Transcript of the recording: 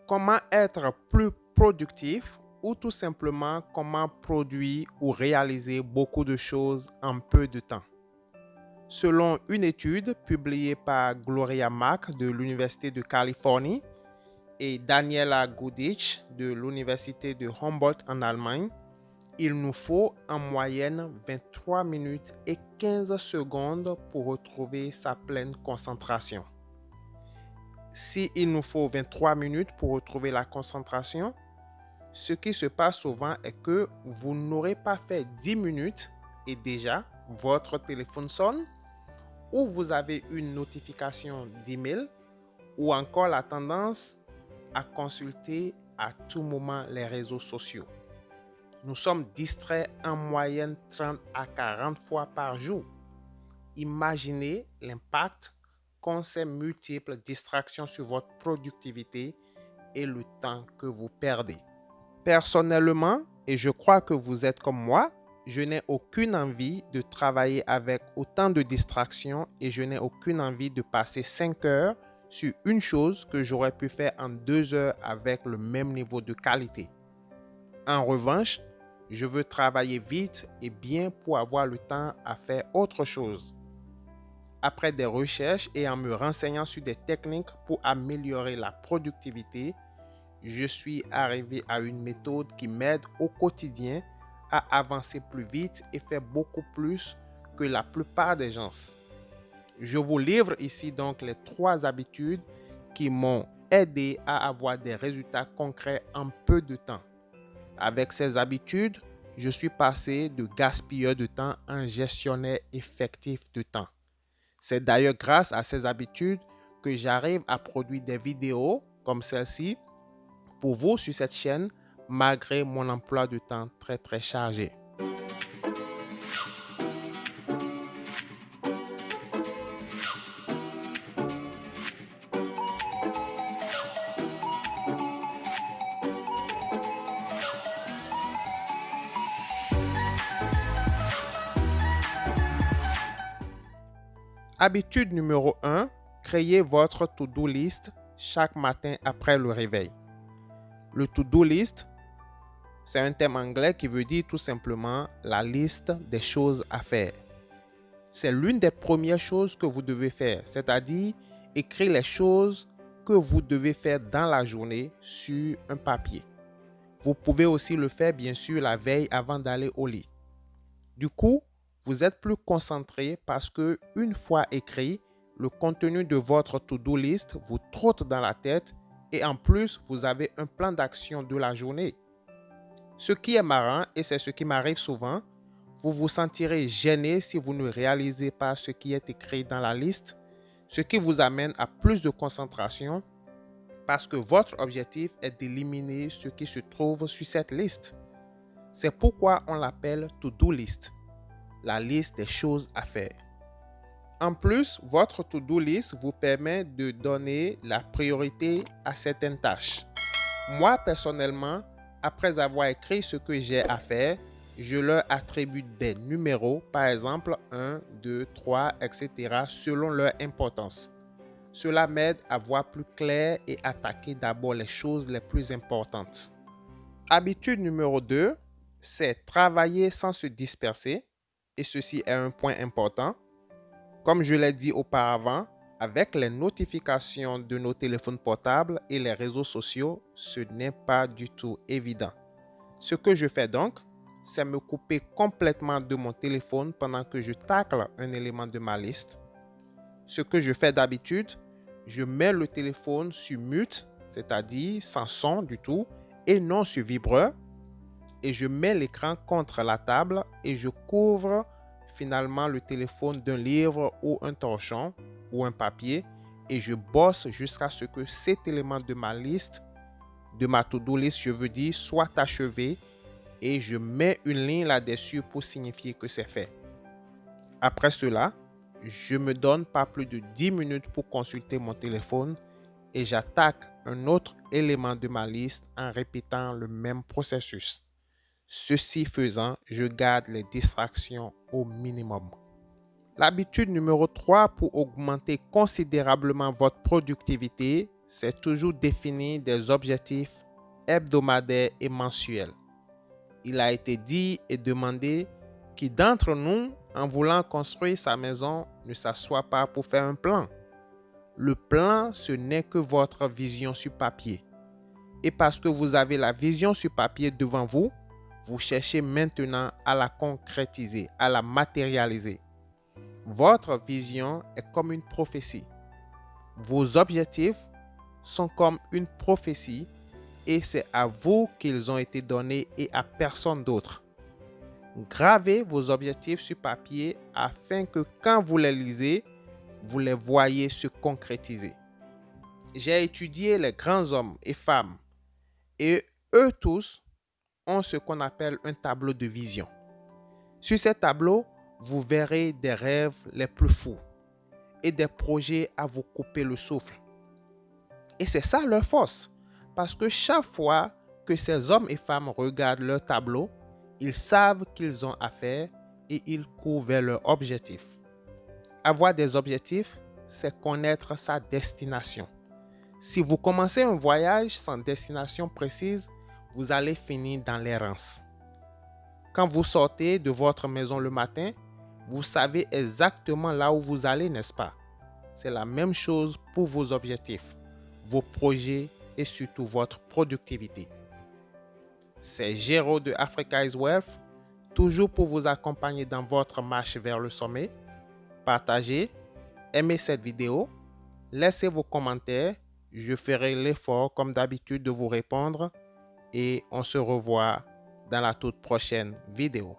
Comment être plus productif ou tout simplement comment produire ou réaliser beaucoup de choses en peu de temps. Selon une étude publiée par Gloria Mack de l'Université de Californie et Daniela Goodich de l'Université de Humboldt en Allemagne, il nous faut en moyenne 23 minutes et 15 secondes pour retrouver sa pleine concentration. Si il nous faut 23 minutes pour retrouver la concentration, ce qui se passe souvent est que vous n'aurez pas fait 10 minutes et déjà votre téléphone sonne ou vous avez une notification d'email ou encore la tendance à consulter à tout moment les réseaux sociaux. Nous sommes distraits en moyenne 30 à 40 fois par jour. Imaginez l'impact qu'ont ces multiples distractions sur votre productivité et le temps que vous perdez. Personnellement, et je crois que vous êtes comme moi, je n'ai aucune envie de travailler avec autant de distractions et je n'ai aucune envie de passer 5 heures sur une chose que j'aurais pu faire en 2 heures avec le même niveau de qualité. En revanche, je veux travailler vite et bien pour avoir le temps à faire autre chose. Après des recherches et en me renseignant sur des techniques pour améliorer la productivité, je suis arrivé à une méthode qui m'aide au quotidien à avancer plus vite et faire beaucoup plus que la plupart des gens. Je vous livre ici donc les 3 habitudes qui m'ont aidé à avoir des résultats concrets en peu de temps. Avec ces habitudes, je suis passé de gaspilleur de temps en gestionnaire effectif de temps. C'est d'ailleurs grâce à ces habitudes que j'arrive à produire des vidéos comme celle-ci pour vous sur cette chaîne malgré mon emploi de temps très chargé. Habitude numéro 1, créez votre to-do list chaque matin après le réveil. Le to-do list, c'est un terme anglais qui veut dire tout simplement la liste des choses à faire. C'est l'une des premières choses que vous devez faire, c'est-à-dire écrire les choses que vous devez faire dans la journée sur un papier. Vous pouvez aussi le faire bien sûr la veille avant d'aller au lit. Du coup, vous êtes plus concentré parce que une fois écrit, le contenu de votre to-do list vous trotte dans la tête et en plus, vous avez un plan d'action de la journée. Ce qui est marrant, et c'est ce qui m'arrive souvent, vous vous sentirez gêné si vous ne réalisez pas ce qui est écrit dans la liste, ce qui vous amène à plus de concentration parce que votre objectif est d'éliminer ce qui se trouve sur cette liste. C'est pourquoi on l'appelle to-do list, la liste des choses à faire. En plus, votre to-do list vous permet de donner la priorité à certaines tâches. Moi, personnellement, après avoir écrit ce que j'ai à faire, je leur attribue des numéros, par exemple 1, 2, 3, etc., selon leur importance. Cela m'aide à voir plus clair et attaquer d'abord les choses les plus importantes. Habitude numéro 2, c'est travailler sans se disperser. Et ceci est un point important. Comme je l'ai dit auparavant, avec les notifications de nos téléphones portables et les réseaux sociaux, ce n'est pas du tout évident. Ce que je fais donc, c'est me couper complètement de mon téléphone pendant que je tacle un élément de ma liste. Ce que je fais d'habitude, je mets le téléphone sur mute, c'est-à-dire sans son du tout, et non sur vibreur, et je mets l'écran contre la table et je couvre finalement le téléphone d'un livre ou un torchon ou un papier et je bosse jusqu'à ce que cet élément de ma liste, de ma to-do list, je veux dire, soit achevé et je mets une ligne là-dessus pour signifier que c'est fait. Après cela, je me donne pas plus de 10 minutes pour consulter mon téléphone et j'attaque un autre élément de ma liste en répétant le même processus. Ceci faisant, je garde les distractions au minimum. L'habitude numéro 3 pour augmenter considérablement votre productivité, c'est toujours définir des objectifs hebdomadaires et mensuels. Il a été dit et demandé qui d'entre nous, en voulant construire sa maison, ne s'assoit pas pour faire un plan. Le plan, ce n'est que votre vision sur papier. Et parce que vous avez la vision sur papier devant vous, vous cherchez maintenant à la concrétiser, à la matérialiser. Votre vision est comme une prophétie. Vos objectifs sont comme une prophétie et c'est à vous qu'ils ont été donnés et à personne d'autre. Gravez vos objectifs sur papier afin que quand vous les lisez, vous les voyez se concrétiser. J'ai étudié les grands hommes et femmes et eux tous ont ce qu'on appelle un tableau de vision. Sur ces tableaux, vous verrez des rêves les plus fous et des projets à vous couper le souffle. Et c'est ça leur force, parce que chaque fois que ces hommes et femmes regardent leur tableau, ils savent qu'ils ont affaire et ils courent vers leur objectif. Avoir des objectifs, c'est connaître sa destination. Si vous commencez un voyage sans destination précise, vous allez finir dans l'errance. Quand vous sortez de votre maison le matin, vous savez exactement là où vous allez, n'est-ce pas? C'est la même chose pour vos objectifs, vos projets et surtout votre productivité. C'est Géraud de Africa is Wealth, toujours pour vous accompagner dans votre marche vers le sommet. Partagez, aimez cette vidéo, laissez vos commentaires, je ferai l'effort comme d'habitude de vous répondre et on se revoit dans la toute prochaine vidéo.